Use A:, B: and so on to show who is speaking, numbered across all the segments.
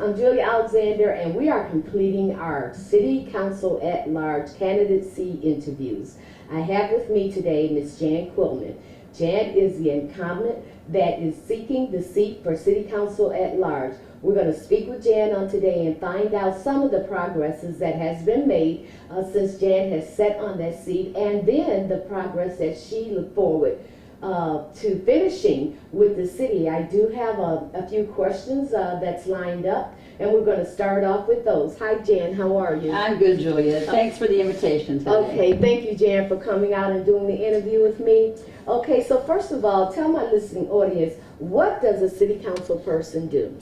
A: I'm Julia Alexander, and we are completing our City Council at Large candidacy interviews. I have with me today Ms. Jan Quillman. Jan is the incumbent that is seeking the seat for City Council at Large. We're going to speak with Jan on today and find out some of the progresses that has been made since Jan has sat on that seat, and then the progress that she looked forward to finishing with the city. I do have a few questions that's lined up, and we're going to start off with those. Hi, Jan. How are you?
B: I'm good, Julia. Thanks for the invitation today.
A: Okay, thank you, Jan, for coming out and doing the interview with me. Okay, so first of all, tell my listening audience, what does a city council person do?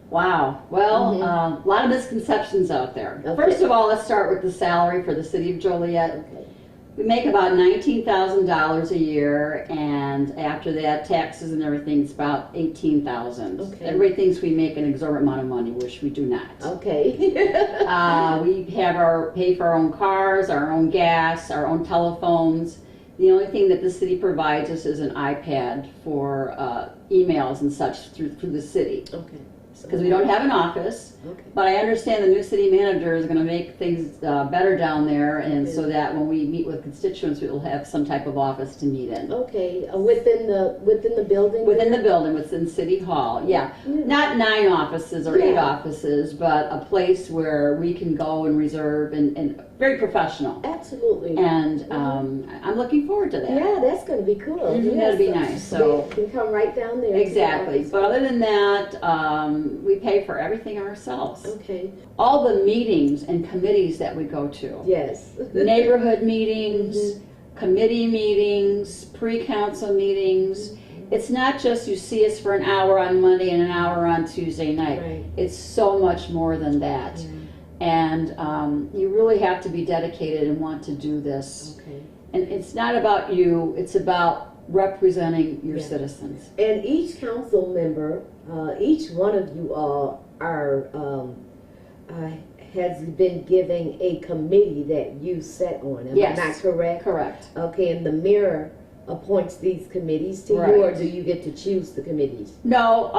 B: Wow. Well, a lot of misconceptions out there.
A: Okay.
B: First of all, let's start with the salary for the city of Joliet.
A: Okay.
B: We make about $19,000 a year, and after that, taxes and everything, it's about $18,000.
A: Okay.
B: Everybody thinks we make an exorbitant amount of money, which we do not.
A: Okay.
B: We have pay for our own cars, our own gas, our own telephones. The only thing that the city provides us is an iPad for emails and such through the city.
A: Okay.
B: Because we don't have an office,
A: Okay.
B: but I understand the new city manager is going to make things better down there, and so that when we meet with constituents, we will have some type of office to meet in.
A: Okay, within the building?
B: Within the building, within City Hall, yeah. Not 9 offices or 8 offices, but a place where we can go and reserve and very professional.
A: Absolutely.
B: And I'm looking forward to that.
A: Yeah, that's going to be cool.
B: That'd be nice. So
A: you can come right down there.
B: exactly. But other than that, we pay for everything ourselves.
A: Okay.
B: All the meetings and committees that we go to.
A: Yes.
B: Neighborhood meetings, committee meetings, pre-council meetings. It's not just you see us for an hour on Monday and an hour on Tuesday night.
A: Right.
B: It's so much more than that.
A: Yeah.
B: And you really have to be dedicated and want to do this.
A: Okay.
B: And it's not about you, it's about representing your citizens.
A: And each council member, each one of you all has been given a committee that you set on. Am I not correct?
B: Correct.
A: Okay, and the mayor appoints these committees to
B: Right.
A: you, or do you get to choose the committees?
B: No,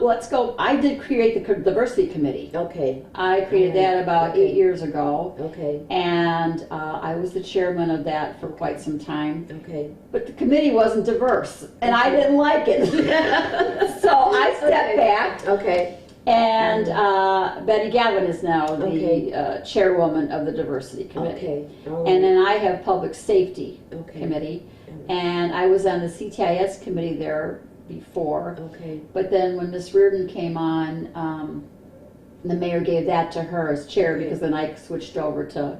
B: let's go. I did create the diversity committee.
A: Okay.
B: I created that about
A: Okay.
B: 8 years ago.
A: Okay.
B: And I was the chairman of that for quite some time.
A: Okay.
B: But the committee wasn't diverse, and I didn't like it. So I stepped back,
A: Okay.
B: and Betty Gavin is now the chairwoman of the diversity committee.
A: Okay. All
B: And
A: right.
B: then I have public safety
A: Okay.
B: committee, and I was on the CTIS committee there before.
A: Okay.
B: But then when Ms. Reardon came on, the mayor gave that to her as chair, because then I switched over to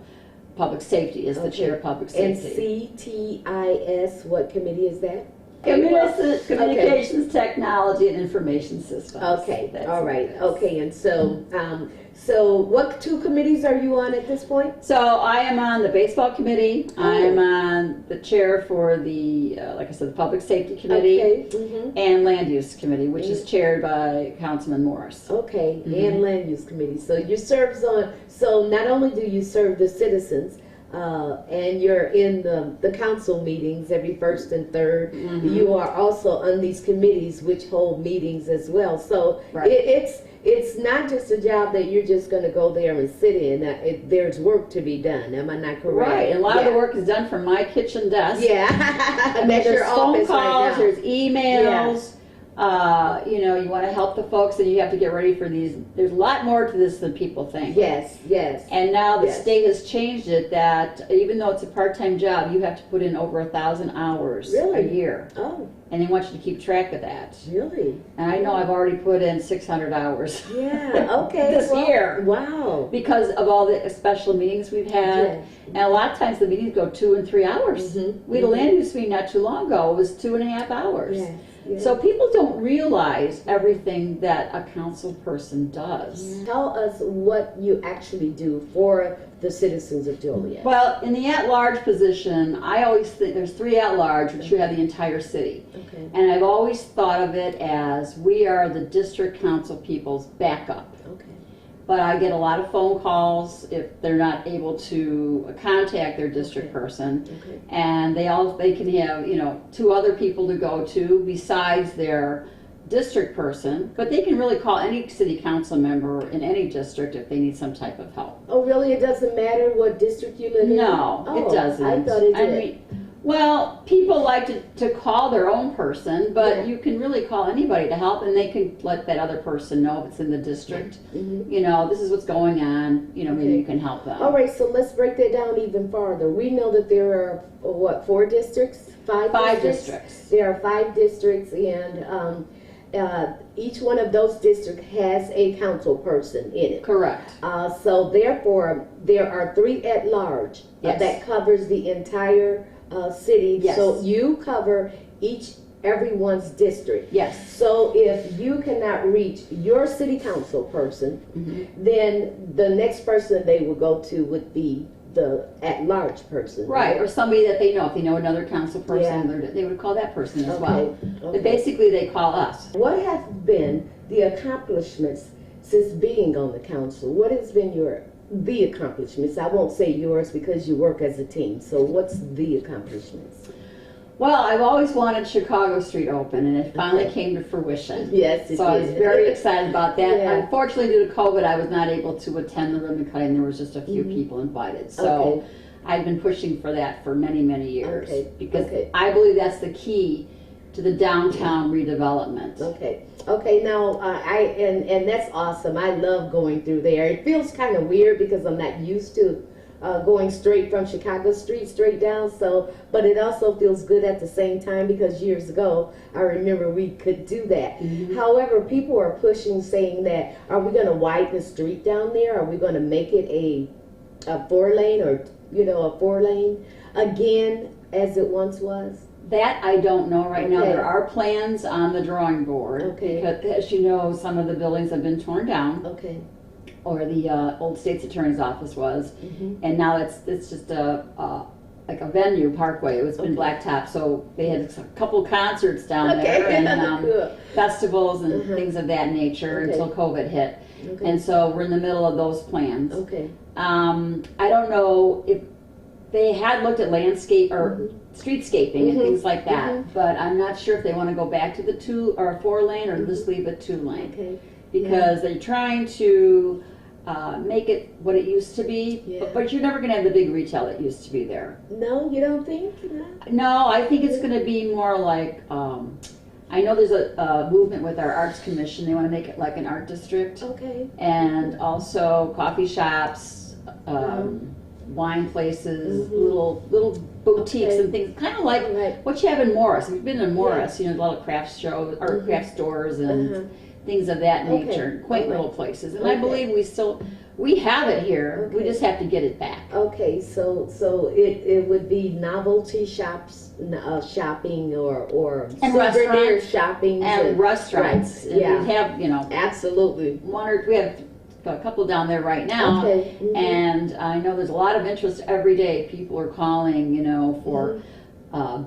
B: public safety as the chair of public
A: And
B: safety.
A: CTIS, what committee is that?
B: Communications, Technology, and Information Systems.
A: Okay,
B: That's
A: all
B: what
A: right,
B: it is.
A: okay, and so what 2 committees are you on at this point?
B: So I am on the baseball committee. I am on the chair for the, like I said, the public safety committee.
A: Okay,
B: And land use committee, which is chaired by Councilman Morris.
A: okay, and land use committee. So you serve so not only do you serve the citizens, and you're in the council meetings every first and third, you are also on these committees which hold meetings as well. So it's not just a job that you're just going to go there and sit in. There's work to be done. Am I not correct?
B: Right, and a lot of the work is done from my kitchen desk.
A: Yeah.
B: And
A: That's
B: there's
A: your
B: phone
A: office
B: calls,
A: right now.
B: there's emails. You know, you want to help the folks, and you have to get ready for these. There's a lot more to this than people think.
A: Yes, yes.
B: And now the
A: Yes.
B: state has changed it that even though it's a part-time job, you have to put in over 1,000 hours a
A: Really?
B: year.
A: Oh,
B: And they want you to keep track of that.
A: really?
B: And I know I've already put in 600 hours.
A: Yeah, okay.
B: This year.
A: Wow.
B: Because of all the special meetings we've had.
A: Yes.
B: And a lot of times the meetings go 2 and 3 hours. We had a land use meeting not too long ago. It was 2.5 hours.
A: Yes, yes.
B: So people don't realize everything that a council person does.
A: Tell us what you actually do for the citizens of Joliet.
B: Well, in the at-large position, I always think there's 3 at-large, which you have the entire city.
A: Okay.
B: And I've always thought of it as we are the district council people's backup.
A: Okay.
B: But I get a lot of phone calls if they're not able to contact their district person.
A: Okay.
B: And they can have, 2 other people to go to besides their district person, but they can really call any city council member in any district if they need some type of help.
A: Oh, really? It doesn't matter what district you live in?
B: No,
A: Oh,
B: it doesn't.
A: I thought it did.
B: I mean, well, people like to call their own person, but
A: Yeah.
B: you can really call anybody to help, and they can let that other person know if it's in the district.
A: Mhm.
B: You know, this is what's going on. You know, maybe
A: Okay.
B: you can help them.
A: All right, so let's break that down even farther. We know that there are, what, 4 districts? 5
B: districts.
A: There are 5 districts, and each one of those districts has a council person in it.
B: Correct.
A: So therefore, there are 3 at large
B: Yes.
A: that covers the entire city.
B: Yes.
A: So you cover everyone's district.
B: Yes.
A: So if you cannot reach your city council person,
B: Mhm.
A: then the next person they will go to would be the at-large person.
B: Right, or somebody that they know. If they know another council person,
A: Yeah.
B: they would call that person as
A: Okay.
B: well.
A: Okay.
B: But basically, they call us.
A: What have been the accomplishments since being on the council? What has been the accomplishments? I won't say yours because you work as a team. So what's the accomplishments?
B: Well, I've always wanted Chicago Street open, and it finally
A: Okay.
B: came to fruition.
A: Yes, it
B: So I was
A: did.
B: very excited about that.
A: Yeah.
B: Unfortunately, due to COVID, I was not able to attend the ribbon cutting. There was just a few people invited. So
A: Okay.
B: I've been pushing for that for many, many years.
A: Okay.
B: Because
A: Okay.
B: I believe that's the key to the downtown redevelopment.
A: Okay. Okay. Now, and that's awesome. I love going through there. It feels kind of weird because I'm not used to going straight from Chicago Street straight down. So, but it also feels good at the same time because years ago, I remember we could do that. However, people are pushing, saying that, are we going to widen the street down there? Are we going to make it a 4-lane or a 4-lane again as it once was?
B: That I don't know right now.
A: Okay.
B: There are plans on the drawing board.
A: Okay.
B: Because, as you know, some of the buildings have been torn down,
A: Okay.
B: or the old state's attorney's office was, and now it's just like a venue, Parkway. It's been blacktop, so they had a couple concerts down there and
A: Cool.
B: festivals and things of that nature
A: Okay.
B: until COVID hit.
A: Okay.
B: And so we're in the middle of those plans.
A: Okay.
B: I don't know if they had looked at landscape or streetscaping and things like that, but I'm not sure if they want to go back to the 2 or 4-lane or just leave it 2-lane.
A: Okay.
B: Because they're trying to make it what it used to be,
A: Yeah.
B: but you're never going to have the big retail that used to be there.
A: No, you don't think? No?
B: No, I think it's going to be more like, I know there's a movement with our Arts Commission. They want to make it like an art district,
A: Okay.
B: and also coffee shops, wine places, little boutiques
A: Okay.
B: and things, kind of like
A: Right.
B: what you have in Morris. If you've been in Morris, you know, a lot of craft shows or craft stores and things of that
A: Okay.
B: nature, quaint
A: Okay.
B: little places. And I
A: Okay.
B: believe we have it here. We
A: Okay.
B: just have to get it back.
A: Okay, so it would be novelty shops, shopping or
B: And
A: souvenir
B: restaurants.
A: shopping
B: And restaurants.
A: Right.
B: And
A: Yeah.
B: we have, you know,
A: Absolutely.
B: we have a couple down there right now.
A: Okay.
B: And I know there's a lot of interest every day. People are calling, you know, for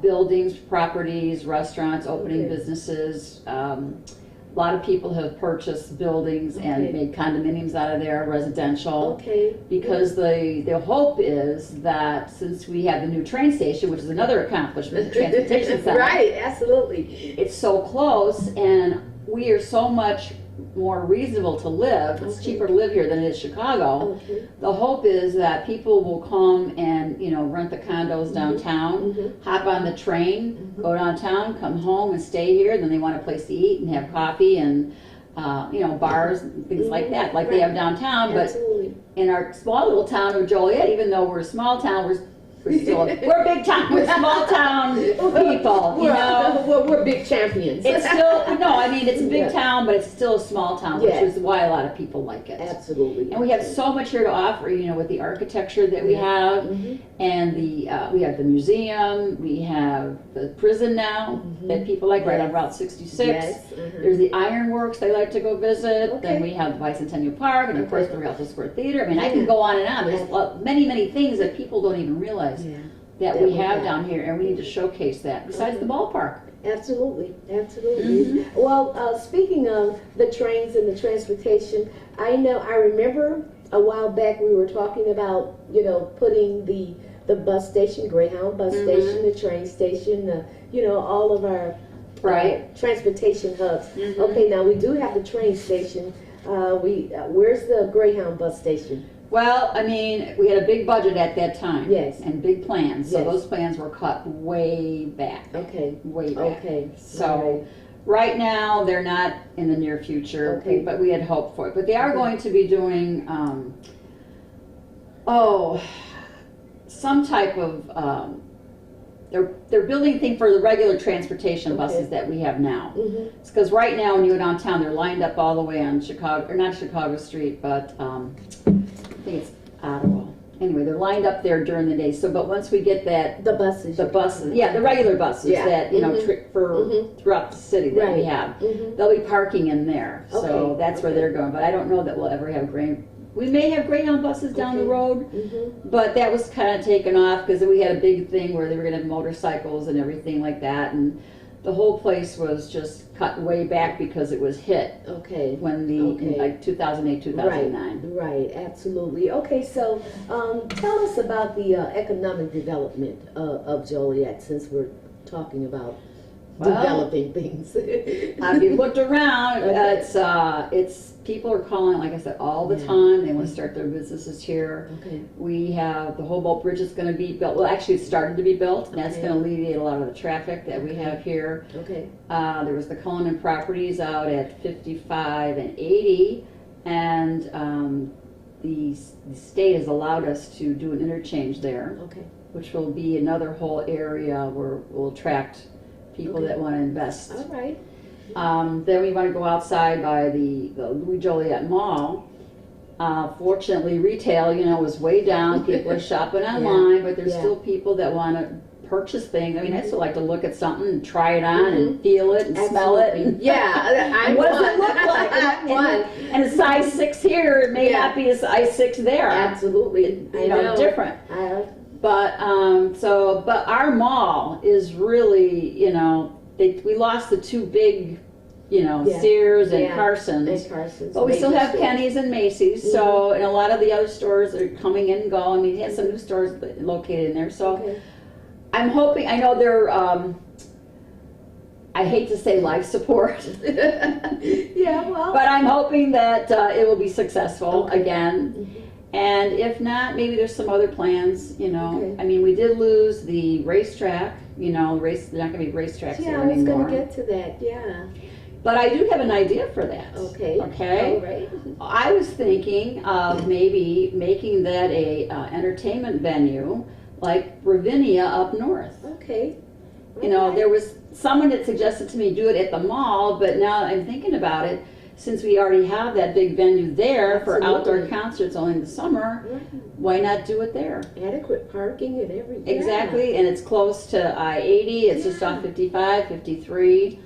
B: buildings, properties, restaurants, opening
A: Okay.
B: businesses. A lot of people have purchased buildings and
A: Okay.
B: made condominiums out of there, residential.
A: Okay.
B: Because the hope is that since we have the new train station, which is another accomplishment, the transportation center,
A: Right, absolutely.
B: it's so close and we are so much more reasonable to live. It's
A: Okay.
B: cheaper to live here than it is Chicago.
A: Okay.
B: The hope is that people will come and, you know, rent the condos downtown, hop on the train, go downtown, come home and stay here. Then they want a place to eat and have coffee and, you know, bars and things like that, like they have downtown. But
A: Absolutely.
B: in our small little town of Joliet, even though we're a small town, we're still we're a big town. We're small town people, you know.
A: We're big champions.
B: It's still no, I mean it's a big
A: Yeah.
B: town, but it's still a small town, which
A: Yes.
B: is why a lot of people like it.
A: Absolutely.
B: And we have so much here to offer, you know, with the architecture that we have, and the we have the museum, we have the prison now that people like right on
A: Yes.
B: Route 66.
A: Yes.
B: There's the ironworks they like to go visit.
A: Okay.
B: Then we have the Bicentennial Park, and of course
A: Okay.
B: the Rialto Square Theater. I mean, I can go on and on. There's many, many things that people don't even realize
A: Yeah.
B: that we have down here, and we need to showcase that. Besides the ballpark.
A: Absolutely, absolutely. Well, speaking of the trains and the transportation, I remember a while back we were talking about, you know, putting the bus station, Greyhound bus station, the train station, you know, all of our
B: Right.
A: transportation hubs.
B: Mhm.
A: Okay, now we do have the train station. Where's the Greyhound bus station?
B: Well, I mean, we had a big budget at that time.
A: Yes.
B: And big plans, so
A: Yes.
B: those plans were cut way back.
A: Okay.
B: Way back.
A: Okay.
B: So,
A: All
B: right now, they're not in the near future,
A: Okay.
B: but we had hoped for it. But they are
A: Okay.
B: going to be doing, some type of, they're building a thing for the regular transportation buses
A: Okay.
B: that we have now.
A: Mhm.
B: It's because right now, when you go downtown, they're lined up all the way on Chicago, or not Chicago Street, but I think it's Ottawa. Anyway, they're lined up there during the day. So, but once we get that,
A: The buses.
B: the buses, yeah, the regular buses
A: Yeah.
B: that, you know,
A: Mhm.
B: for
A: Mhm.
B: throughout the city that we
A: Right.
B: have,
A: Mhm.
B: they'll be parking in there. So
A: Okay.
B: that's where
A: Okay.
B: they're going. But I don't know that we'll ever have we may have Greyhound buses down the
A: Okay.
B: road,
A: Mhm.
B: but that was kind of taken off because we had a big thing where they were going to have motorcycles and everything like that. And the whole place was just cut way back because it was hit
A: Okay.
B: when
A: Okay.
B: like 2008, 2009.
A: Right, absolutely. Okay, so tell us about the economic development of Joliet, since we're talking about
B: Well,
A: developing things.
B: If you looked around,
A: Okay.
B: it's people are calling, like I said, all the
A: Yeah.
B: time. They want to start their businesses here.
A: Okay.
B: We have the Humboldt Bridge is going to be built. Well, actually, it started to be built, and that's
A: Okay.
B: going to alleviate a lot of the traffic that we have here.
A: Okay.
B: There was the Cullinan properties out at 55 and 80, and the state has allowed us to do an interchange there,
A: Okay.
B: which will be another whole area where we'll attract people
A: Okay.
B: that want to invest.
A: All right.
B: Then we want to go outside by the Louis Joliet Mall. Fortunately, retail, was way down. People are shopping online, but there's
A: Yeah.
B: still people that want to purchase things. I mean, I still like to look at something and try it on and feel it and smell it. And
A: Yeah, I'm
B: what does
A: one.
B: it look like?
A: I'm one.
B: And a size 6 here, it may
A: Yeah.
B: not be a size 6 there.
A: Absolutely. I know.
B: Different.
A: I-
B: But but our mall is really, we lost the two big,
A: Yeah.
B: Sears and
A: Yeah.
B: Carson's.
A: and Carson's.
B: But we still
A: major
B: have
A: stores.
B: Kenny's and Macy's, so, and a lot of the other stores are coming in and going. I mean, he has some new stores located in there, so
A: Okay.
B: I'm hoping, I know they're, I hate to say life support,
A: Yeah, well.
B: but I'm hoping that it will be successful
A: Okay.
B: again.
A: Mhm.
B: And if not, maybe there's some other plans,
A: Okay.
B: I mean, we did lose the racetrack, they're not gonna be racetracks
A: Yeah,
B: here
A: I was
B: anymore.
A: gonna get to that, yeah.
B: But I do have an idea for that.
A: Okay.
B: Okay?
A: All right.
B: I was thinking of maybe making that a entertainment venue like Ravinia up north.
A: Okay.
B: There was someone that suggested to me do it at the mall, but now I'm thinking about it, since we already have that big venue there for outdoor
A: Absolutely.
B: concerts only in the summer,
A: Right.
B: why not do it there?
A: Adequate parking and everything.
B: Exactly, and it's close to I-80, it's just off 55, 53.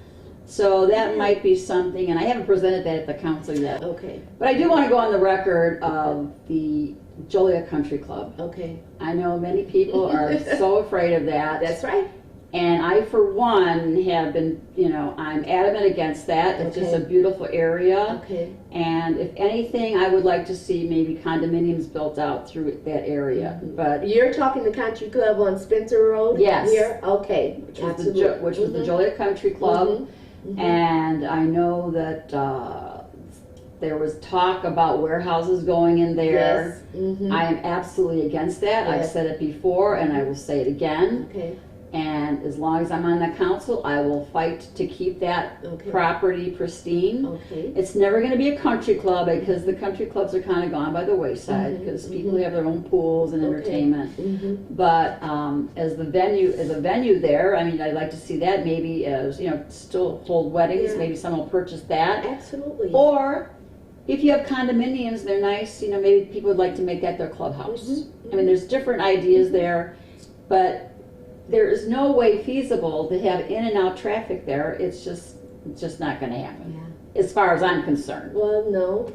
B: So that
A: Yeah.
B: might be something, and I haven't presented that at the council yet.
A: Okay.
B: But I do want to go on the record of the Joliet Country Club.
A: Okay.
B: I know many people are so afraid of that.
A: That's right.
B: And I, for one, have been, I'm adamant against that. It's just a
A: Okay.
B: beautiful area.
A: Okay.
B: And if anything, I would like to see maybe condominiums built out through that area.
A: Mhm.
B: But
A: You're talking the country club on Spencer Road?
B: Yes.
A: Here? Okay.
B: which was,
A: Absolutely.
B: which was the
A: Mhm.
B: Joliet Country Club.
A: Mhm. Mhm.
B: And I know that there was talk about warehouses going in there.
A: Yes. Mhm.
B: I am absolutely against that. I've
A: Yes.
B: said it before and I will say it again.
A: Okay.
B: And as long as I'm on the council, I will fight to keep that
A: Okay.
B: property pristine.
A: Okay.
B: It's never going to be a country club because the country clubs are kind of gone by the wayside
A: Mhm,
B: because
A: mhm.
B: people have their own pools and
A: Okay.
B: entertainment.
A: Mhm.
B: But as a venue there, I mean, I'd like to see that maybe as, still hold weddings.
A: Yeah.
B: Maybe someone will purchase that.
A: Absolutely.
B: Or if you have condominiums, they're nice, maybe people would like to make that their clubhouse.
A: Mhm,
B: I mean, there's different ideas there, but there is no way feasible to have in and out traffic there. It's just not going to happen,
A: Yeah.
B: as far as I'm concerned.
A: Well, no,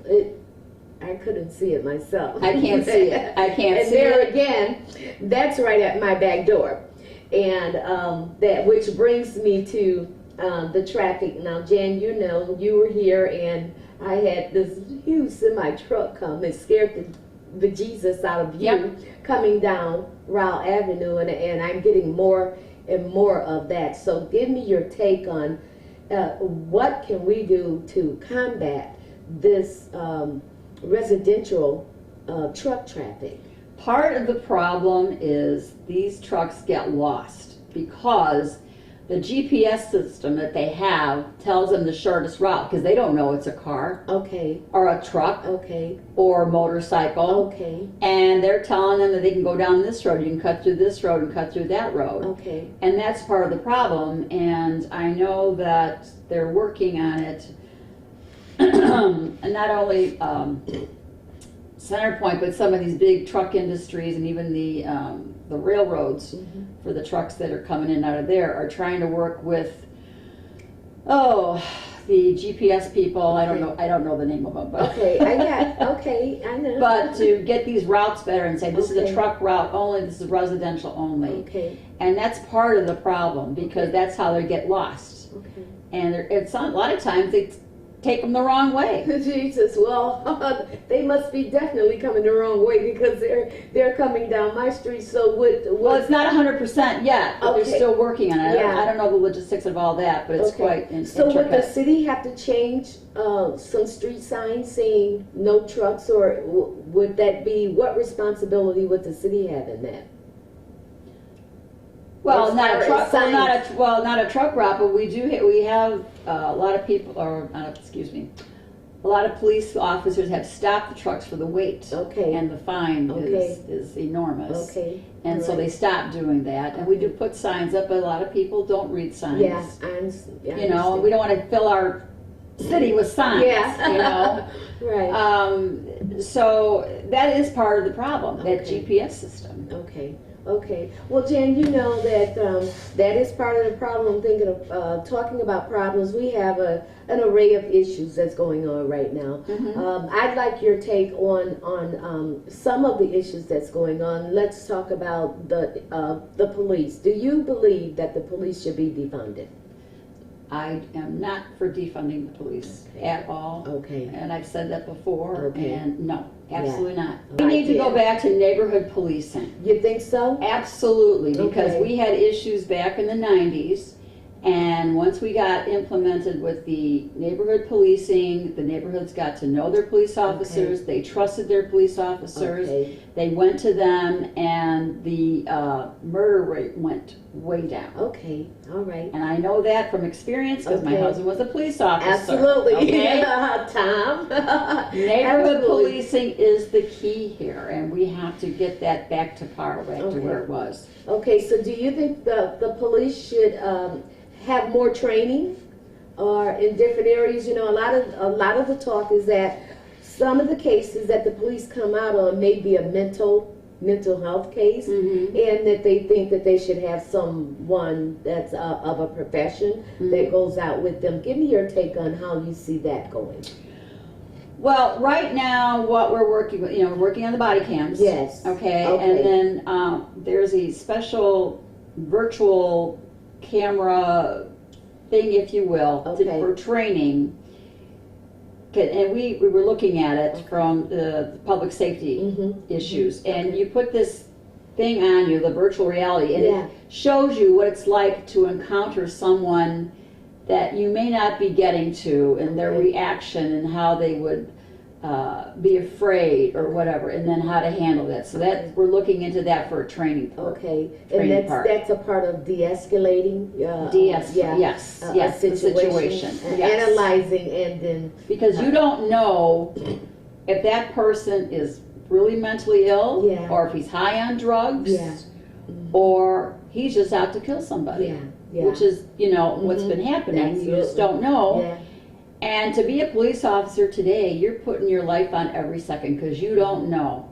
A: I couldn't see it myself.
B: I can't see it. I can't
A: and
B: see
A: there
B: it.
A: again, that's right at my back door, and that which brings me to the traffic. Now, Jan, you were here, and I had this huge semi truck come. It scared the bejesus out of you
B: Yep.
A: coming down Rowell Avenue, and I'm getting more and more of that. So, give me your take on what can we do to combat this residential truck traffic?
B: Part of the problem is these trucks get lost because the GPS system that they have tells them the shortest route because they don't know it's a car
A: Okay,
B: or a truck
A: okay,
B: or a motorcycle.
A: okay,
B: And they're telling them that they can go down this road, you can cut through this road and cut through that road.
A: okay.
B: And that's part of the problem. And I know that they're working on it. And not only Centerpoint, but some of these big truck industries and even the railroads for the trucks that are coming in and out of there are trying to work with, the GPS people. I don't know the name of them, but
A: Okay, I know.
B: but to get these routes better and say this is
A: Okay.
B: a truck route only, this is residential only.
A: Okay,
B: And that's part of the problem because that's how they get lost.
A: okay.
B: And it's a lot of times they take them the wrong way.
A: Jesus, well, they must be definitely coming the wrong way because they're coming down my street. So
B: Well, it's not 100% yet, but
A: Okay.
B: they're still working on it.
A: Yeah.
B: I don't know the logistics of all that, but it's quite
A: So would the
B: intricate.
A: city have to change some street signs saying no trucks, or would that be, what responsibility would the city have in that?
B: Well,
A: as
B: not
A: far
B: a
A: as
B: truck.
A: signs?
B: Not a truck route, but we have a lot of people, a lot of police officers have stopped the trucks for the weight.
A: Okay.
B: And the fine
A: Okay.
B: is enormous.
A: Okay.
B: And so
A: Alright.
B: they stopped doing that. And we do put signs up, but a lot of people don't read signs.
A: Yeah,
B: You know, we don't want to fill our city with signs.
A: Yeah.
B: You know.
A: Right.
B: So that is part of the problem, that
A: Okay.
B: GPS system.
A: Okay. Okay. Well, Jan, you know that that is part of the problem. I'm thinking of talking about problems. We have an array of issues that's going on right now. I'd like your take on some of the issues that's going on. Let's talk about the police. Do you believe that the police should be defunded?
B: I am not for defunding the police at all.
A: Okay.
B: And I've said that before,
A: Okay.
B: and no, absolutely not.
A: I
B: We need to go
A: did.
B: back to neighborhood policing.
A: You think so?
B: Absolutely, because
A: Okay.
B: we had issues back in the 90s, and once we got implemented with the neighborhood policing, the neighborhoods got to know their police officers, they trusted their police officers,
A: Okay.
B: they went to them, and the murder rate went way down.
A: Okay. All right.
B: And I know that from experience because my
A: Okay.
B: husband was a police officer.
A: Absolutely.
B: Okay?
A: Tom.
B: Neighborhood
A: Absolutely.
B: policing is the key here, and we have to get that back to par, back to
A: Okay.
B: where it was.
A: Okay, so do you think the police should have more training, or in different areas? You know, a lot of the talk is that some of the cases that the police come out on may be a mental health case, and that they think that they should have someone that's of a profession that goes out with them. Give me your take on how you see that going.
B: Well, right now, what we're working with, we're working on the body cams.
A: Yes.
B: Okay,
A: Okay.
B: and then there's a special virtual camera thing, if you will,
A: Okay.
B: for training. And we were looking at it from the public safety issues. And
A: Okay.
B: you put this thing on you, the virtual reality, and
A: Yeah.
B: it shows you what it's like to encounter someone that you may not be getting to, and their
A: Okay.
B: reaction and how they would be afraid or whatever, and then how to handle that. So that we're looking into that for a training part.
A: Okay,
B: Training
A: and
B: part.
A: that's a part of de-escalating.
B: Yes,
A: yeah,
B: yes,
A: a
B: yes, the situation.
A: and
B: Yes.
A: analyzing, and then
B: Because you don't know if that person is really mentally ill,
A: Yeah.
B: or if he's high on drugs,
A: Yeah.
B: or he's just out to kill somebody.
A: yeah, yeah,
B: Which is, what's been happening. You just
A: Absolutely.
B: don't know.
A: yeah,
B: And to be a police officer today, you're putting your life on every second because you don't know.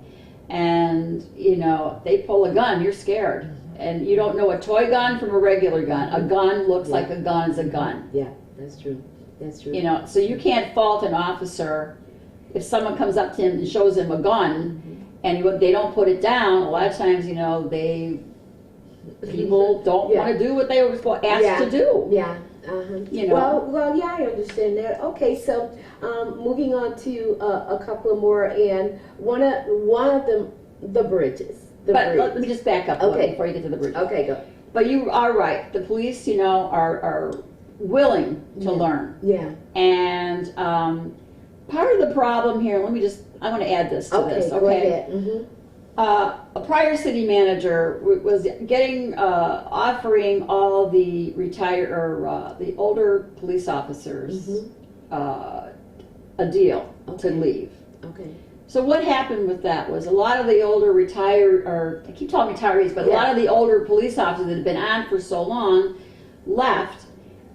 B: And, if they pull a gun, you're scared. And you don't know a toy gun from a regular gun. A gun looks like a gun is a gun.
A: yeah. That's true. That's true.
B: So you can't fault an officer if someone comes up to him and shows him a gun and they don't put it down. A lot of times, people don't
A: Yeah.
B: want to do what they were asked
A: Yeah.
B: to do.
A: Yeah. Well, yeah, I understand that. Okay, so moving on to a couple of more, and one of them, the bridges.
B: But let me just back up a little
A: Okay.
B: before you get to the bridge.
A: Okay, go.
B: But you are right. The police, are willing to
A: Yeah.
B: learn.
A: Yeah.
B: And part of the problem here, I want to add this to this,
A: Go ahead. Mm-hmm.
B: A prior city manager was offering all the the older police officers a deal to leave.
A: Okay.
B: So what happened with that was a lot of the older I keep talking retirees, but a lot of the older police officers that had been on for so long left.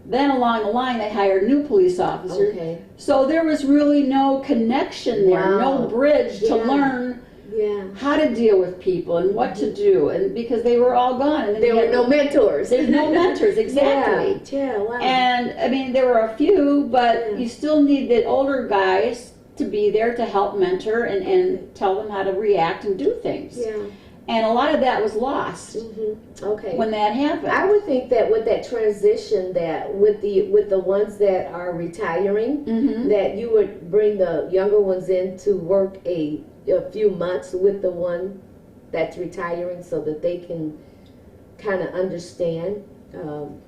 B: Then along the line, they hired new police officers.
A: Okay.
B: So there was really no connection there, no bridge to learn how to deal with people and what to do, and because they were all gone. And
A: there were no mentors.
B: There's no mentors, exactly.
A: Yeah, wow.
B: And I mean, there were a few, but you still need the older guys to be there to help mentor and tell them how to react and do things.
A: Yeah.
B: And a lot of that was lost
A: Okay.
B: when that happened.
A: I would think that with that transition, that with the ones that are retiring, that you would bring the younger ones in to work a few months with the one that's retiring, so that they can kind of understand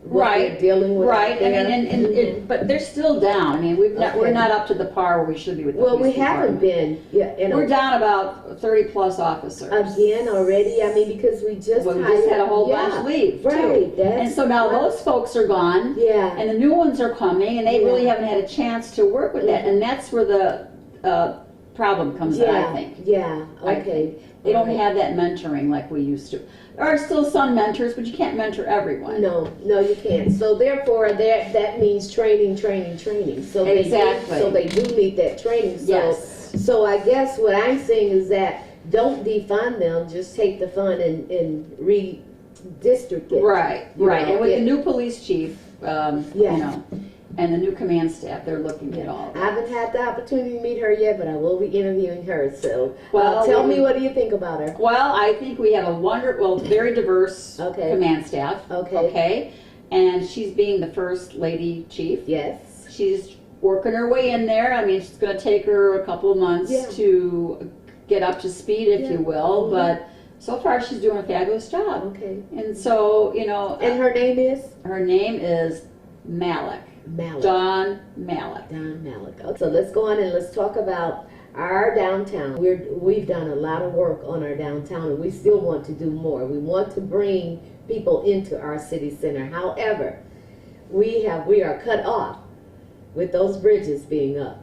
A: what they're dealing with.
B: Right. I mean, but they're still down. I mean, we're not up to the par where we should be with the
A: Well, we
B: police
A: haven't
B: department.
A: been.
B: We're down about 30 plus officers.
A: Again already? I mean, because we just
B: had a whole bunch leave,
A: right,
B: too. And so now those folks are gone, and the new ones are coming, and they really haven't had a chance to work with that. And that's where the problem comes in, I think.
A: Yeah, okay.
B: They don't have that mentoring like we used to. There are still some mentors, but you can't mentor everyone.
A: No, you can't. So therefore, that means training. So they do need that training. So I guess what I'm saying is that don't defund them. Just take the fund and redistrict it.
B: Right. And with the new police chief, you know, and the new command staff, they're looking at all of that.
A: I haven't had the opportunity to meet her yet, but I will be interviewing her. So tell me, what do you think about her?
B: Well, I think we have a very diverse command staff. Okay. And she's being the first lady chief.
A: Yes.
B: She's working her way in there. I mean, it's going to take her a couple of months to get up to speed, if you will. But so far, she's doing a fabulous job.
A: Okay.
B: And so, you know.
A: And her name is?
B: Her name is Malik. John Malik.
A: Okay, so let's go on and let's talk about our downtown. We've done a lot of work on our downtown, and we still want to do more. We want to bring people into our city center. However, we are cut off with those bridges being up.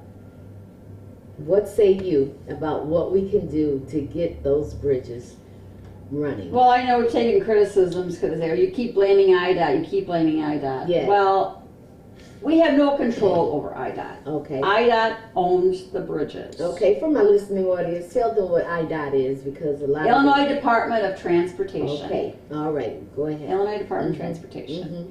A: What say you about what we can do to get those bridges running?
B: Well, I know we're taking criticisms because you keep blaming IDOT.
A: Yes.
B: Well, we have no control over IDOT.
A: Okay.
B: IDOT owns the bridges.
A: Okay, for my listening audience, tell them what IDOT is, because a lot
B: Illinois Department of Transportation.
A: Okay, all right, go ahead.
B: Illinois Department of Transportation.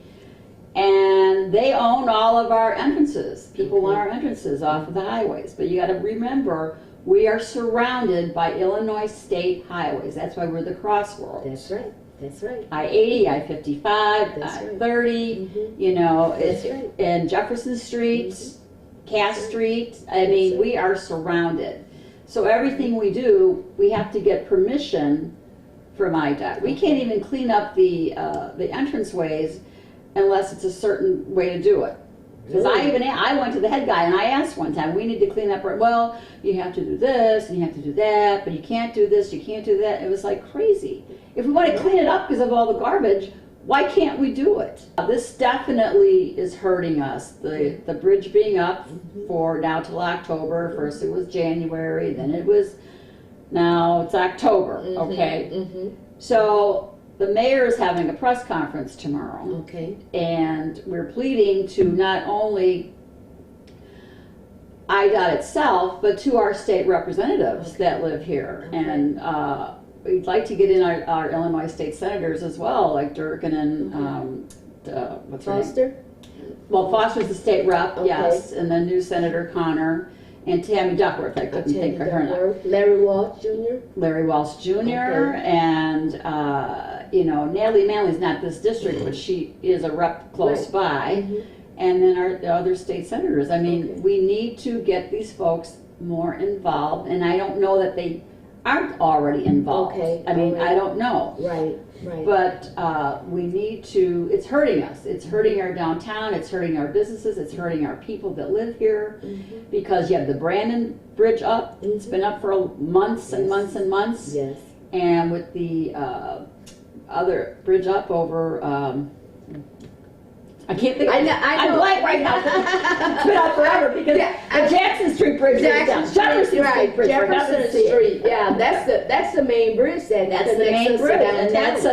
B: And they own all of our entrances. People want our entrances off of the highways. But you got to remember, we are surrounded by Illinois state highways. That's why we're the crossroads.
A: That's right.
B: I-80, I-55, I-30, you know, and Jefferson Street, Cass Street. I mean, we are surrounded. So everything we do, we have to get permission from IDOT. We can't even clean up the entranceways unless it's a certain way to do it. Because I went to the head guy and I asked one time, we need to clean up, well, you have to do this and you have to do that, but you can't do this, you can't do that. It was like crazy. If we want to clean it up because of all the garbage, why can't we do it? This definitely is hurting us. The bridge being up for now till October. First it was January, then now it's October, okay? So the mayor is having a press conference tomorrow.
A: Okay.
B: And we're pleading to not only IDOT itself, but to our state representatives that live here. And we'd like to get in our Illinois state senators as well, like Durkin and what's her name?
A: Foster?
B: Well, Foster's the state rep, yes, and then new Senator Connor. And Tammy Duckworth, I couldn't think of her name.
A: Larry Walsh Jr.?
B: Larry Walsh Jr. And, you know, Natalie Manley's not this district, but she is a rep close by. And then the other state senators. I mean, we need to get these folks more involved. And I don't know that they aren't already involved.
A: Okay,
B: I mean,
A: all right.
B: I don't know.
A: Right, right.
B: But we need to, it's hurting us. It's hurting our downtown, it's hurting our businesses, it's hurting our people that live here. Because you have the Brandon Bridge up, it's been up for months and
A: Yes.
B: months and months.
A: Yes.
B: And with the other bridge up over, I can't think.
A: I know.
B: I'm blank right now. It's been up forever because the Jackson Street Bridge is down. Jefferson Street Bridge.
A: Jefferson Street. Yeah, that's the main bridge that
B: That's the
A: connects
B: main
A: us to
B: bridge,
A: downtown.
B: and that's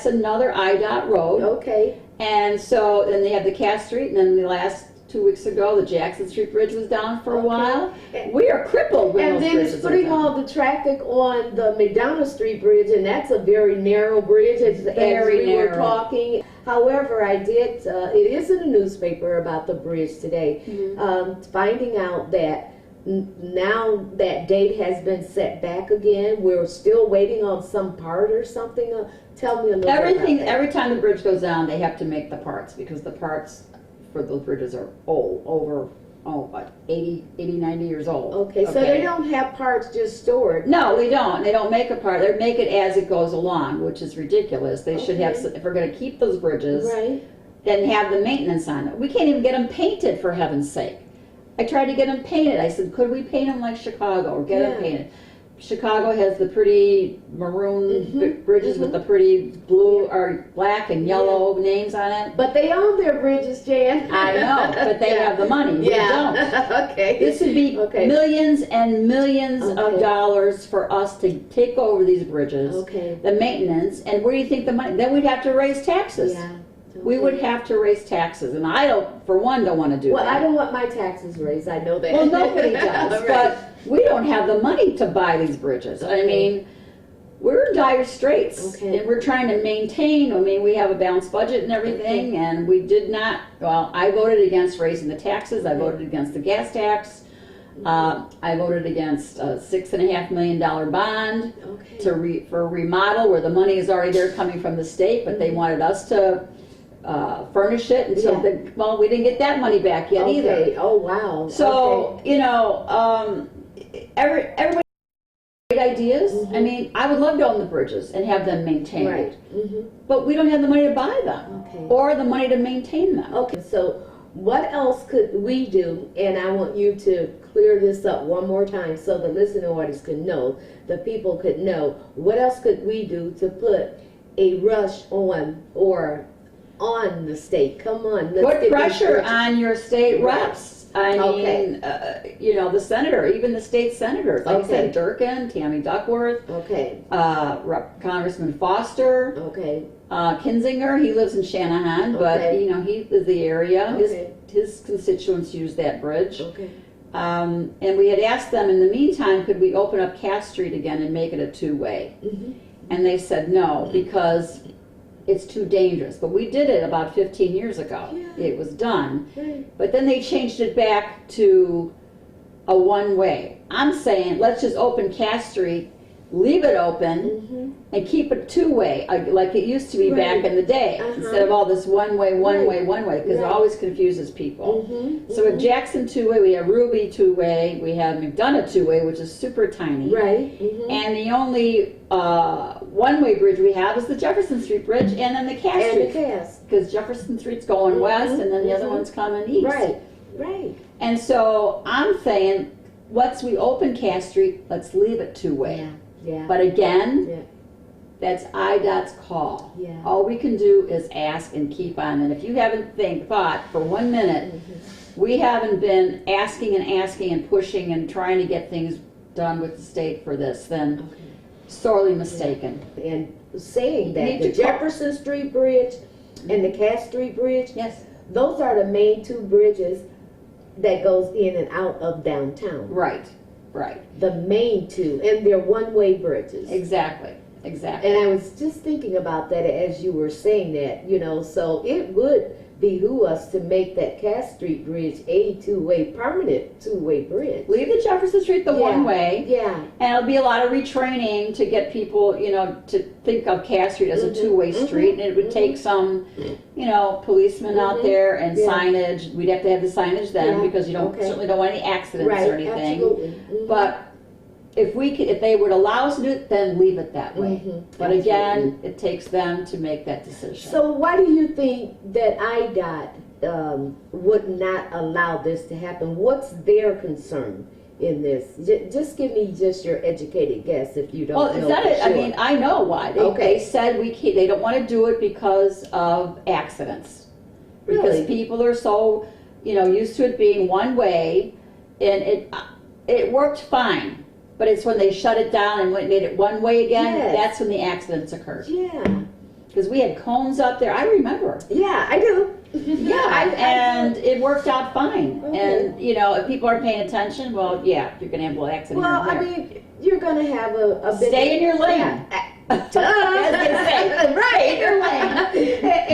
B: another IDOT road.
A: Okay.
B: And so then they have the Cass Street, and then the last 2 weeks ago, the Jackson Street Bridge was down for a while. We are crippled when
A: And
B: those
A: then
B: bridges
A: it's
B: are
A: putting
B: down.
A: all the traffic on the McDonald Street Bridge, and that's a very narrow bridge as
B: Very
A: we were
B: narrow.
A: talking. However, I did, it is in the newspaper about the bridge today, finding out that now that date has been set back again. We're still waiting on some part or something. Tell me a little bit
B: Everything,
A: about that.
B: every time the bridge goes down, they have to make the parts because the parts for those bridges are old, over, what, 80, 90 years old.
A: Okay, so they don't have parts just stored.
B: No, they don't. They don't make a part. They make it as it goes along, which is ridiculous. They should have,
A: Okay.
B: if we're going to keep those bridges,
A: Right.
B: then have the maintenance on it. We can't even get them painted, for heaven's sake. I tried to get them painted. I said, could we paint them like Chicago or get them painted? Chicago has the pretty maroon bridges with the pretty blue or black and yellow names on it.
A: But they own their bridges, Jan.
B: I know, but they have the money. We don't.
A: Okay.
B: This would be millions and millions of dollars for us to take over these bridges.
A: Okay.
B: The maintenance, and where do you think the money? Then we'd have to raise taxes.
A: Yeah.
B: We would have to raise taxes, and I don't, for one, don't want to do
A: Well,
B: that.
A: I don't want my taxes raised. I know that.
B: Well, nobody does,
A: Right.
B: but we don't have the money to buy these bridges. I mean, we're in dire straits,
A: Okay.
B: and we're trying to maintain. I mean, we have a balanced budget and everything, and we did not. Well, I voted against raising the taxes. I voted against the gas tax. I voted against a $6.5 million bond for remodel, where the money is already there coming from the state, but they wanted us to furnish it until well, we didn't get that money back yet either.
A: Oh, wow.
B: So, you know, everybody has great ideas. I mean, I would love to own the bridges and have them maintained.
A: Right.
B: But we don't have the money to buy them
A: Okay.
B: or the money to maintain them.
A: Okay, so what else could we do? And I want you to clear this up one more time so the listening audience could know, the people could know. What else could we do to put a rush on the state? Come on, let's
B: Put
A: get these
B: pressure
A: bridges.
B: on your state reps. I
A: Okay.
B: mean, you know, the senator, even the state senators, like I said, Durkin, Tammy Duckworth,
A: Okay,
B: Congressman Foster,
A: okay,
B: Kinzinger, he lives in Shanahan, but,
A: Okay.
B: you know, he is the area.
A: Okay.
B: His constituents use that bridge.
A: okay.
B: And we had asked them, in the meantime, could we open up Cass Street again and make it a two-way? And they said no, because it's too dangerous. But we did it about 15 years ago.
A: Yeah.
B: It was done.
A: Right.
B: But then they changed it back to a one-way. I'm saying, let's just open Cass Street, leave it open, and keep it two-way, like it used to be back in the day, instead of all this one-way, because it always confuses people. So with Jackson two-way, we have Ruby two-way, we have McDonough two-way, which is super tiny.
A: Right.
B: And the only one-way bridge we have is the Jefferson Street Bridge, and then the Cass
A: And the
B: Street,
A: cast.
B: because Jefferson Street's going west, and then the other one's coming east.
A: Right, right.
B: And so I'm saying, once we open Cass Street, let's leave it two-way.
A: Yeah.
B: But again,
A: Yeah.
B: that's IDOT's call.
A: Yeah.
B: All we can do is ask and keep on. And if you haven't thought for 1 minute, we haven't been asking and pushing and trying to get things done with the state for this, then sorely mistaken.
A: And saying
B: You
A: that
B: need
A: the
B: to talk-
A: Jefferson Street Bridge and the Cass Street Bridge,
B: Yes.
A: those are the main two bridges that goes in and out of downtown.
B: Right, right.
A: The main two, and they're one-way bridges.
B: Exactly, exactly.
A: And I was just thinking about that as you were saying that, you know, so it would behoove us to make that Cass Street Bridge a two-way, permanent two-way bridge.
B: Leave the Jefferson Street the one way.
A: Yeah.
B: And it'll be a lot of retraining to get people, you know, to think of Cass Street as a two-way street. And it would take some, you know, policemen out there and signage. We'd have to have the signage then because you don't certainly don't want any accidents or anything.
A: Absolutely.
B: But if they would allow us to do it, then leave it that way. But
A: Absolutely.
B: again, it takes them to make that decision.
A: So why do you think that IDOT would not allow this to happen? What's their concern in this? Just give me just your educated guess if you don't
B: Well,
A: know.
B: is that
A: for
B: it? I
A: sure.
B: mean, I know why. They said they don't want to do it because of accidents. Because
A: Really?
B: people are so, used to it being one way, and it worked fine. But it's when they shut it down and made it one way again,
A: Yes.
B: that's when the accidents occurred.
A: Yeah.
B: Because we had cones up there, I remember.
A: Yeah, I do.
B: And it worked out fine.
A: Okay.
B: And, if people aren't paying attention, well, yeah, you're going to have a little accident
A: Well,
B: here and
A: I
B: there.
A: mean, you're going to have a bit.
B: Stay in your lane.
A: Yeah.
B: As they say,
A: Right.
B: stay in your lane.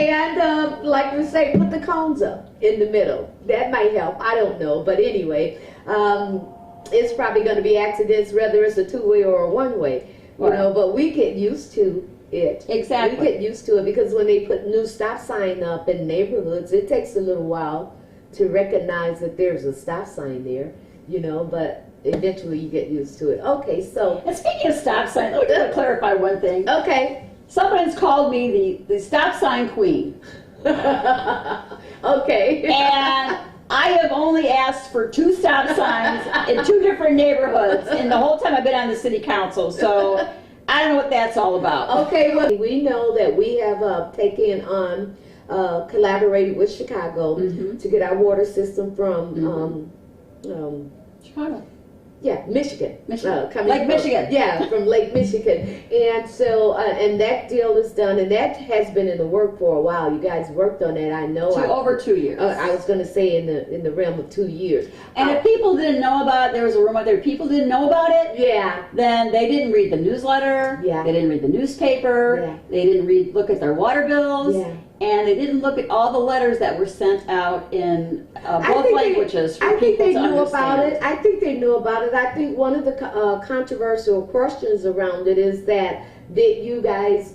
A: And like you say, put the cones up in the middle. That might help. I don't know. But anyway, it's probably going to be accidents, whether it's a two-way or a one-way.
B: Right.
A: But we get used to it.
B: Exactly.
A: We get used to it because when they put new stop sign up in neighborhoods, it takes a little while to recognize that there's a stop sign there, but eventually you get used to it. Okay, so.
B: And speaking of stop signs, let me just clarify one thing.
A: Okay.
B: Someone's called me the stop sign queen.
A: Okay.
B: And I have only asked for 2 stop signs in 2 different neighborhoods in the whole time I've been on the city council. So I don't know what that's all about.
A: Okay, well, we know that we have taken on, collaborated with Chicago to get our water system from,
B: Chicago.
A: Michigan.
B: Michigan.
A: Lake
B: Michigan.
A: Yeah, from Lake Michigan. And so, and that deal is done, and that has been in the work for a while. You guys worked on that, I know.
B: Over 2 years.
A: I was going to say in the realm of 2 years.
B: And if people didn't know about it, there was a room out there, people didn't know about it,
A: Yeah.
B: then they didn't read the newsletter,
A: Yeah.
B: they didn't read the newspaper,
A: Yeah.
B: they didn't look at their water bills,
A: Yeah.
B: and they didn't look at all the letters that were sent out in
A: I
B: both
A: think
B: languages for
A: I think
B: people
A: they
B: to
A: knew about
B: understand.
A: it. I think they knew about it. I think one of the controversial questions around it is that did you guys,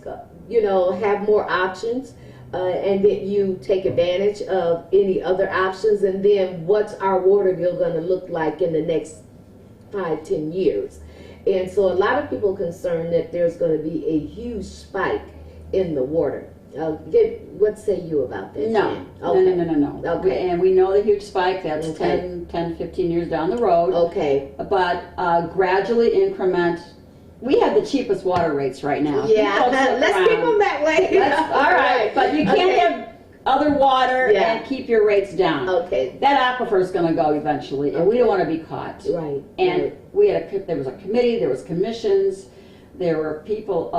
A: have more options, and did you take advantage of any other options? And then what's our water bill going to look like in the next 5-10 years? And so a lot of people are concerned that there's going to be a huge spike in the water. What say you about that?
B: No.
A: Jan?
B: No,
A: Okay.
B: no.
A: Okay.
B: And we know the huge spike, that's
A: Okay.
B: 10, 15 years down the road.
A: Okay.
B: But gradually increment. We have the cheapest water rates right now.
A: Yeah,
B: Folks look
A: let's keep
B: around.
A: them that way.
B: All right, but you can't
A: Okay.
B: have other water
A: Yeah.
B: and keep your rates down.
A: Okay,
B: That aquifer is going to go eventually, and we don't want to be caught.
A: right.
B: And
A: right.
B: there was a committee, there was commissions, there were people.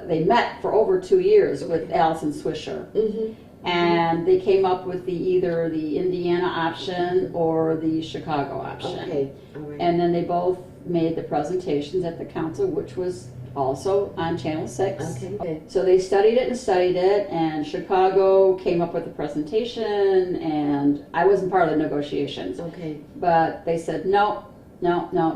B: They met for over 2 years with Allison Swisher,
A: Mhm.
B: and they came up with either the Indiana option or the Chicago option.
A: Okay, all right.
B: And then they both made the presentations at the council, which was also on Channel 6.
A: Okay.
B: So they studied it, and Chicago came up with a presentation, and I wasn't part of the negotiations.
A: Okay.
B: But they said, no,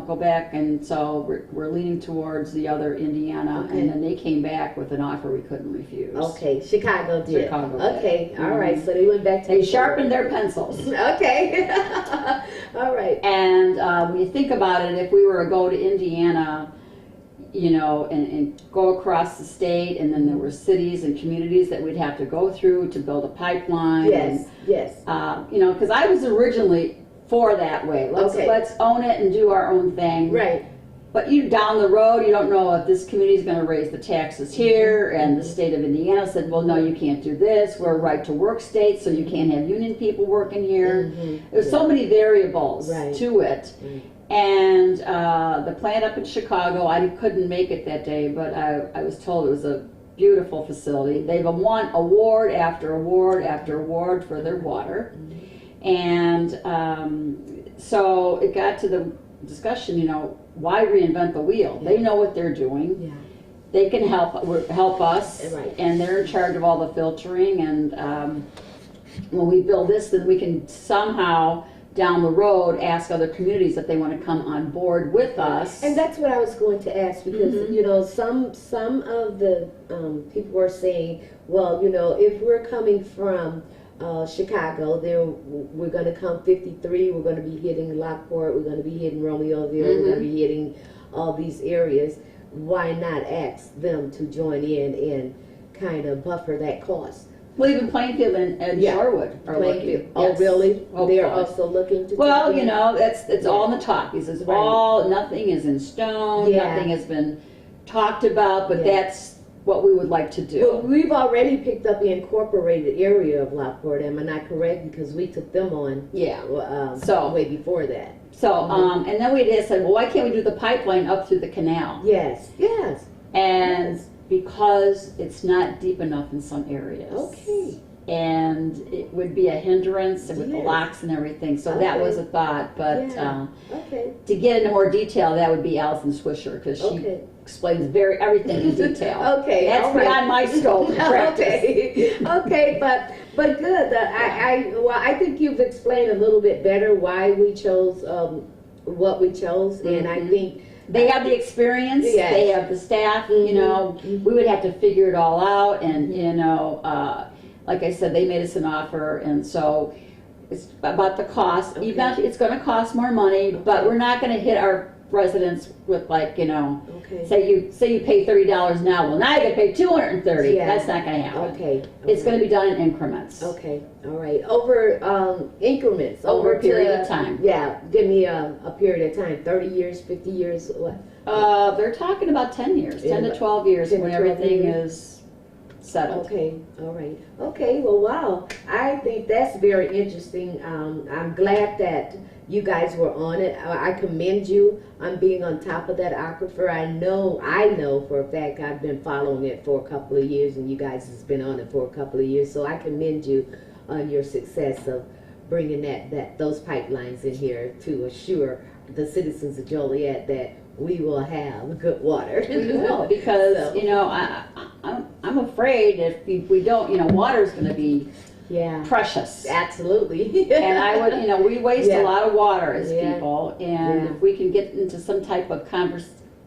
B: go back, and so we're leaning towards the other Indiana,
A: Okay.
B: and then they came back with an offer we couldn't refuse.
A: Okay, Chicago did.
B: Chicago did.
A: Okay, all
B: Mhm.
A: right. So they went back to.
B: They sharpened their pencils.
A: Okay. All right.
B: And when you think about it, if we were to go to Indiana, and go across the state, and then there were cities and communities that we'd have to go through to build a pipeline.
A: Yes. Yes.
B: Because I was originally for that way.
A: Okay.
B: Let's own it and do our own thing.
A: Right.
B: But down the road, you don't know if this community is going to raise the taxes here, and the state of Indiana said, well, no, you can't do this. We're a right-to-work state, so you can't have union people working here.
A: Mhm.
B: There's so many variables
A: Right.
B: to it.
A: Right.
B: And the plant up in Chicago, I couldn't make it that day, but I was told it was a beautiful facility. They've won award after award after award for their water. And so it got to the discussion, why reinvent the wheel? They know what they're doing.
A: Yeah.
B: They can help us,
A: Right.
B: and they're in charge of all the filtering. And when we build this, then we can somehow down the road ask other communities if they want to come on board with us.
A: And that's what I was going to ask because some of the people were saying, well, if we're coming from Chicago, we're going to come 53. We're going to be hitting Lockport. We're going to be hitting Romeoville. We're going to be hitting all these areas, why not ask them to join in and kind of buffer that cost?
B: Well, even Plainfield and
A: Yeah.
B: Shorewood are looking.
A: Plainfield. Oh,
B: Yes.
A: really?
B: Hopefully.
A: They're also looking to.
B: Well,
A: take
B: you
A: in?
B: know, it's all in the talk. This is
A: Right.
B: all, nothing is in stone,
A: Yeah.
B: nothing has been talked about, but
A: Yeah.
B: that's what we would like to do.
A: Well, we've already picked up the incorporated area of Lockport, am I not correct? Because we took them on
B: Yeah.
A: so way before that.
B: So, and then we just said, well, why can't we do the pipeline up through the canal?
A: Yes, yes.
B: And
A: Yes.
B: because it's not deep enough in some areas.
A: Okay.
B: And it would be a hindrance with the
A: Yes.
B: locks and everything. So that
A: Okay.
B: was a thought. But
A: Yeah. Okay.
B: to get into more detail, that would be Allison Swisher because she
A: Okay.
B: explains everything in detail.
A: Okay.
B: That's
A: all right.
B: beyond my scope of practice.
A: Okay. Okay, but good. I think you've explained a little bit better why we chose what we chose, and I
B: Mhm.
A: think
B: They have the experience,
A: Yes.
B: they have the staff, you
A: Mhm.
B: know,
A: Mhm.
B: we would have to figure it all out and, you know, like I said, they made us an offer and so it's about the cost.
A: Okay.
B: Eventually, it's gonna cost more money, but we're not gonna hit our residents with like, you know,
A: okay.
B: say you pay $30 now, well now you gotta pay $230.
A: Yeah.
B: That's not gonna happen.
A: Okay.
B: It's gonna be done in increments.
A: Okay, all right. Over increments.
B: Over a period
A: to-
B: of time.
A: Yeah, give me a period of time. 30 years, 50 years, what?
B: They're talking about 10 years, 10 to
A: Yeah.
B: 12 years
A: 10 to
B: when
A: 12
B: everything
A: years.
B: is settled.
A: Okay, all right. Okay, well, wow. I think that's very interesting. I'm glad that you guys were on it. I commend you on being on top of that aquifer. I know for a fact I've been following it for a couple of years, and you guys has been on it for a couple of years. So I commend you on your success of bringing those pipelines in here to assure the citizens of Joliet that we will have good water.
B: We will, because,
A: So.
B: you know, I'm afraid if we don't, you know, water's gonna be
A: Yeah,
B: precious.
A: absolutely.
B: And I would, you know, we waste
A: Yeah.
B: a lot of water as
A: Yeah.
B: people, and
A: Yeah.
B: if we can get into some type of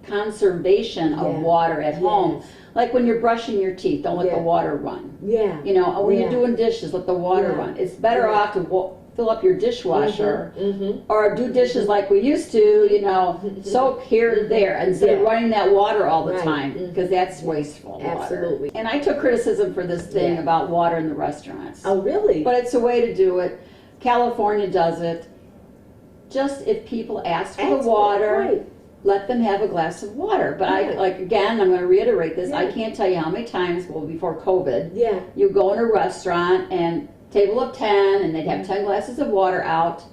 B: conservation of
A: Yeah.
B: water at home,
A: Yes.
B: like when you're brushing your teeth, don't let
A: Yeah.
B: the water run.
A: Yeah.
B: You know, when
A: Yeah.
B: you're doing dishes, let the water
A: Yeah.
B: run. It's better
A: Yeah.
B: off to fill up your dishwasher
A: Mm-hmm.
B: or do dishes like we used to, you know, soak here and there instead of
A: Yeah.
B: running that water all the
A: Right.
B: time,
A: Mhm.
B: because that's wasteful water.
A: Absolutely.
B: And I took criticism for this thing
A: Yeah.
B: about water in the restaurants.
A: Oh, really?
B: But it's a way to do it. California does it. Just if people ask for the water,
A: Right.
B: let them have a glass of water. But
A: Yeah.
B: again, I'm going to reiterate this. I
A: Yeah.
B: can't tell you how many times, well, before COVID,
A: Yeah.
B: you go in a restaurant and table of 10 and they'd have 10 glasses of water out.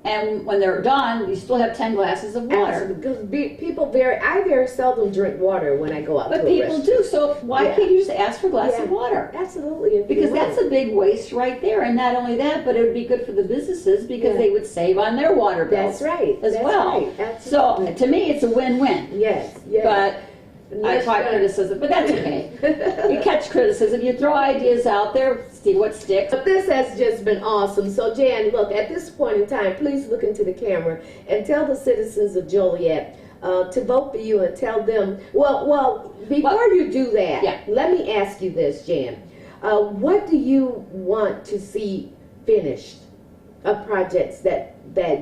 B: And when they're done, you still have 10 glasses of water.
A: Absolutely. Because I very seldom drink water when I go out
B: But
A: to a
B: people
A: restaurant.
B: do, so why
A: Yeah.
B: can't you just ask for a glass of
A: Yeah.
B: water?
A: Absolutely. if you
B: Because
A: want.
B: that's a big waste right there. And not only that, but it would be good for the businesses because
A: Yeah.
B: they would save on their water bills
A: That's right.
B: as
A: That's
B: well.
A: right.
B: So
A: Absolutely.
B: to me, it's a win-win.
A: Yes. Yes.
B: But I
A: Let's
B: taught
A: go.
B: criticism, but that's okay. You catch criticism, you throw ideas out there, see what sticks.
A: But this has just been awesome. So, Jan, look, at this point in time, please look into the camera and tell the citizens of Joliet to vote for you and tell them, before you do that,
B: Yeah.
A: let me ask you this, Jan. What do you want to see finished of projects that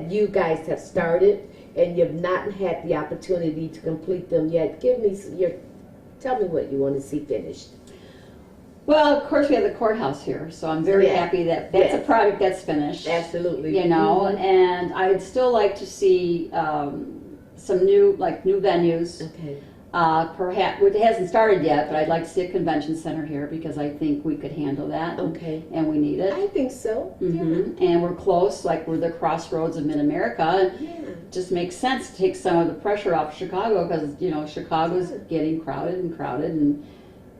A: you guys have started and you've not had the opportunity to complete them yet? Tell me what you want to see finished.
B: Well, of course, we have the courthouse here, so I'm very
A: Yeah.
B: happy that that's
A: Yeah.
B: a project that's finished.
A: Absolutely.
B: You know,
A: Mhm.
B: and I'd still like to see some new venues.
A: Okay.
B: Perhaps, it hasn't started yet, but I'd like to see a convention center here because I think we could handle that.
A: Okay.
B: And we need it.
A: I think so.
B: Mhm. And we're close, like we're the crossroads of Mid-America.
A: Yeah.
B: It just makes sense to take some of the pressure off Chicago because, you know, Chicago's getting crowded and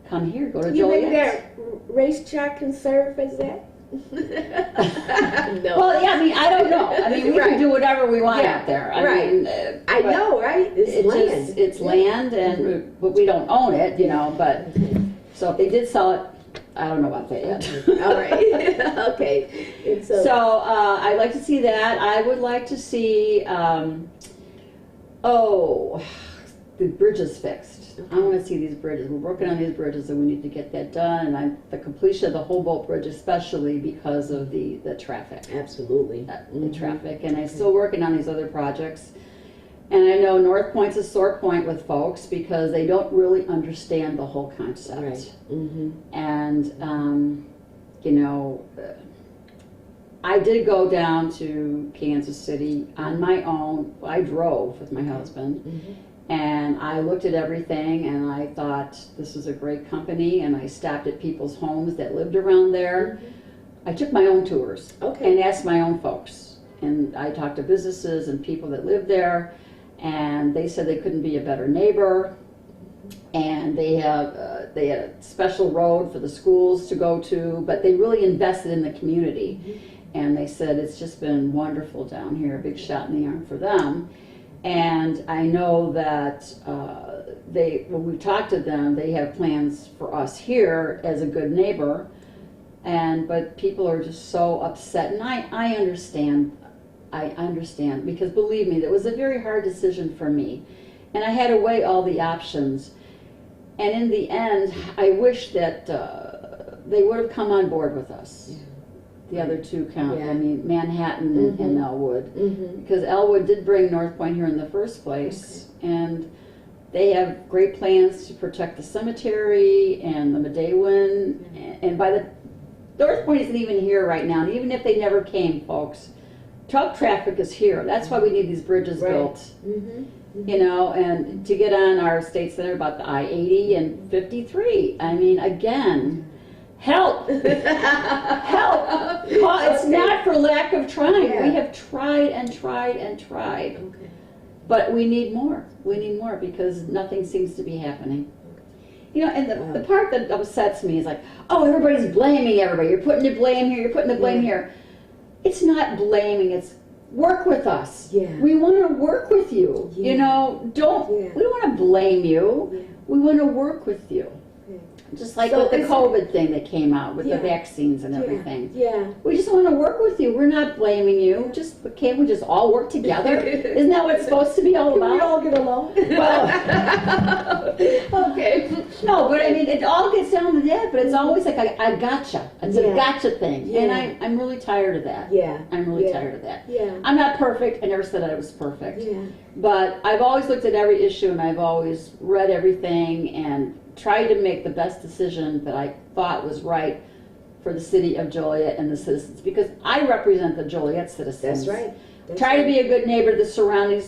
B: come here, go to
A: You
B: Joliet.
A: think that racetrack can serve as that? No.
B: Well, yeah, I mean, I don't know. I mean, we
A: Right.
B: can do whatever we want
A: Yeah,
B: out there.
A: right.
B: Mean,
A: I
B: but
A: know, right? It's land.
B: It's land, and but we don't own it, you know. But so if they did sell it, I don't know about that yet.
A: All right. Okay. And
B: So I'd like to see that. I would like to see, the bridges fixed. I want to see these bridges. We're working on these bridges, and we need to get that done. And the completion of the Humboldt Bridge, especially because of the traffic.
A: absolutely.
B: The traffic, and I'm still working on these other projects. And I know North Point's a sore point with folks because they don't really understand the whole concept.
A: Right.
B: And, you know, I did go down to Kansas City on my own. I drove with my husband. And I looked at everything and I thought this was a great company, and I stopped at people's homes that lived around there. I took my own tours and asked my own folks. And I talked to businesses and people that lived there, and they said they couldn't be a better neighbor. And they had a special road for the schools to go to, but they really invested in the community. And they said it's just been wonderful down here, a big shot in the arm for them. And I know that when we talked to them, they have plans for us here as a good neighbor. But people are just so upset, and I understand. I understand, because believe me, that was a very hard decision for me, and I had to weigh all the options. And in the end, I wish that they would have come on board with us. The other two I mean, Manhattan and Elwood, because Elwood did bring North Point here in the first place, and they have great plans to protect the cemetery and the Medewin. And by the North Point isn't even here right now, and even if they never came, folks, truck traffic is here. That's why we need these bridges built. You know, and to get on our state center about the I-80 and 53. I mean, again, help! Help! It's not for lack of trying. We have tried and tried and tried. But we need more. We need more because nothing seems to be happening. You know, and the part that upsets me is like, oh, everybody's blaming everybody. You're putting the blame here, you're putting the blame here. It's not blaming, it's work with us. We want to work with you. You know, we don't want to blame you. We want to work with you. Just like with the COVID thing that came out with the vaccines and everything. We just want to work with you. We're not blaming you. Can't we just all work together? Isn't that what it's supposed to be all about?
A: Can we all get along?
B: Well, no, but I mean, it all gets down to that, but it's always like, I gotcha. It's a gotcha thing. And I'm really tired of that. I'm really tired of that. I'm not perfect. I never said I was perfect. But I've always looked at every issue, and I've always read everything and tried to make the best decision that I thought was right for the city of Joliet and the citizens, because I represent the Joliet citizens.
A: That's right.
B: Try to be a good neighbor to the surrounding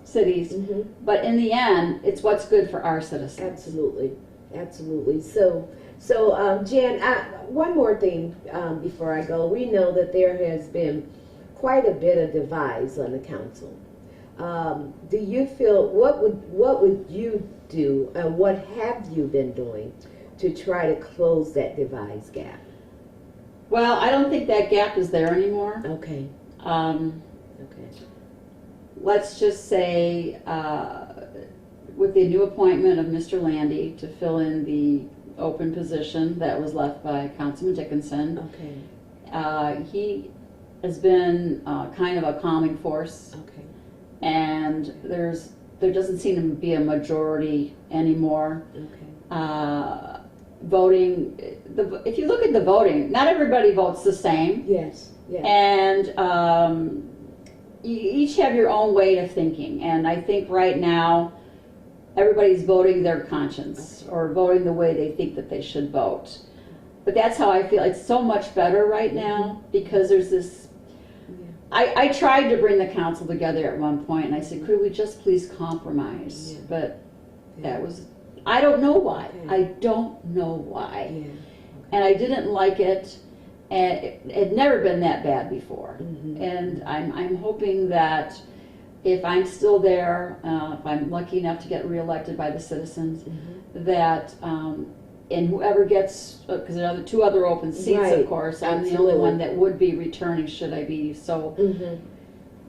B: cities, but in the end, it's what's good for our citizens.
A: Absolutely, absolutely. So Jan, one more thing before I go. We know that there has been quite a bit of divides on the council. Do you feel, what would you do, and what have you been doing to try to close that divides gap?
B: Well, I don't think that gap is there anymore.
A: Okay.
B: Let's just say, with the new appointment of Mr. Landy to fill in the open position that was left by Councilman Dickinson, he has been kind of a calming force. And there doesn't seem to be a majority anymore. Voting, if you look at the voting, not everybody votes the same. And you each have your own way of thinking. And I think right now, everybody's voting their conscience or voting the way they think that they should vote. But that's how I feel. It's so much better right now because there's this. I tried to bring the council together at one point, and I said, could we just please compromise? But that was, I don't know why. I don't know why. And I didn't like it, and it had never been that bad before. And I'm hoping that if I'm still there, if I'm lucky enough to get reelected by the citizens, that and whoever gets, because there are two other open seats, of course, I'm the only one that would be returning should I be so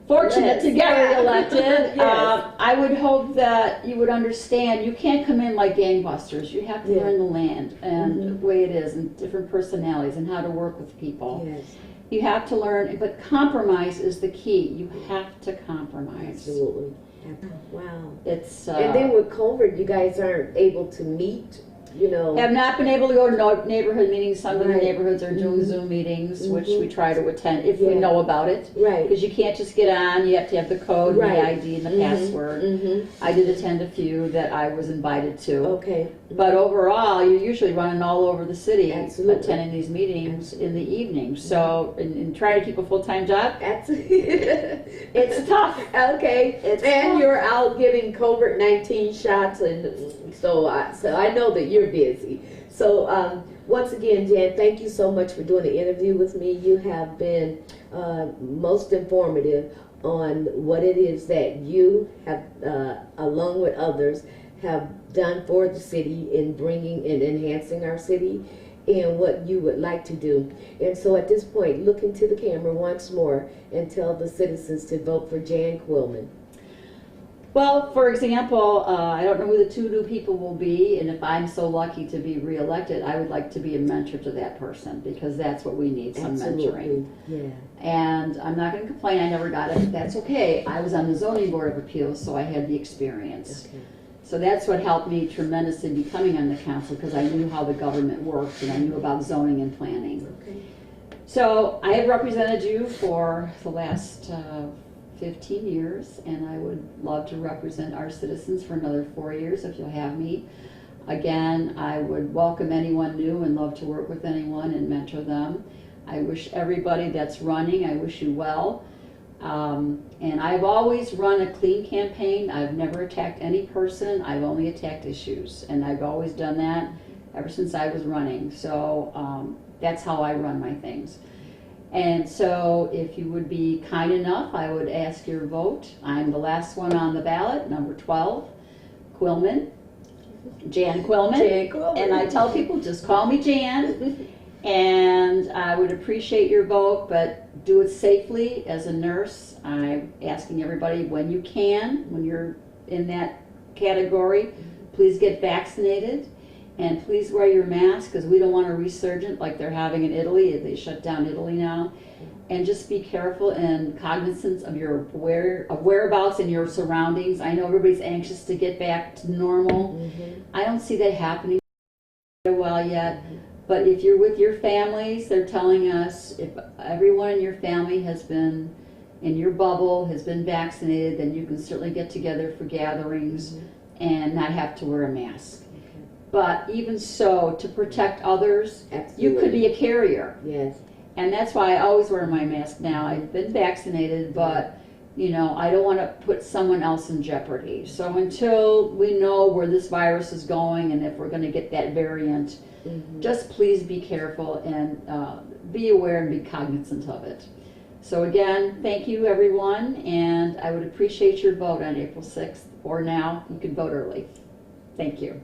B: fortunate to get reelected. I would hope that you would understand you can't come in like gangbusters. You have to learn the land and the way it is and different personalities and how to work with people. You have to learn, but compromise is the key. You have to compromise.
A: Absolutely. Wow.
B: It's
A: and then with COVID, you guys aren't able to meet you know.
B: Have not been able to go to neighborhood meetings. Some of the
A: Right.
B: neighborhoods are doing Zoom meetings, which we try to attend if we
A: Yeah.
B: know about it.
A: Right.
B: Because you can't just get on, you have to have the code, and the
A: Right.
B: ID, and the password. I did attend a few that I was invited to.
A: Okay.
B: But overall, you're usually running all over the city,
A: Absolutely.
B: attending these meetings in the evening. So, and trying to keep a full-time job, it's tough.
A: Okay,
B: It's
A: and
B: tough.
A: you're out giving COVID-19 shots, and so I know that you're busy. So once again, Jan, thank you so much for doing the interview with me. You have been most informative on what it is that you have, along with others, have done for the city in bringing and enhancing our city, and what you would like to do. And so at this point, look into the camera once more and tell the citizens to vote for Jan Quillman.
B: Well, for example, I don't know who the two new people will be, and if I'm so lucky to be reelected, I would like to be a mentor to that person, because that's what we need, some mentoring.
A: Yeah.
B: And I'm not going to complain, I never got it, but that's okay. I was on the Zoning Board of Appeals, so I had the experience.
A: Okay.
B: So that's what helped me tremendously becoming on the council, because I knew how the government worked and I knew about zoning and planning.
A: Okay.
B: So I have represented you for the last 15 years, and I would love to represent our citizens for another 4 years if you'll have me. Again, I would welcome anyone new and love to work with anyone and mentor them. I wish everybody that's running, I wish you well. And I've always run a clean campaign. I've never attacked any person. I've only attacked issues, and I've always done that ever since I was running. So that's how I run my things. And so if you would be kind enough, I would ask your vote. I'm the last one on the ballot, number 12, Quillman, Jan Quillman.
A: Jan Quillman.
B: And I tell people, just call me Jan. And I would appreciate your vote, but do it safely. As a nurse, I'm asking everybody, when you can, when you're in that category, please get vaccinated. And please wear your mask, because we don't want a resurgent like they're having in Italy. They shut down Italy now. And just be careful and cognizant of your whereabouts and your surroundings. I know everybody's anxious to get back to normal. I don't see that happening very well yet. But if you're with your families, they're telling us if everyone in your family has been in your bubble, has been vaccinated, then you can certainly get together for gatherings and not have to wear a mask. But even so, to protect others, you could be a carrier.
A: Yes.
B: And that's why I always wear my mask now. I've been vaccinated, but you know, I don't want to put someone else in jeopardy. So until we know where this virus is going and if we're going to get that variant, just please be careful and be aware and be cognizant of it. So again, thank you everyone, and I would appreciate your vote on April 6th, or now you can vote early. Thank you.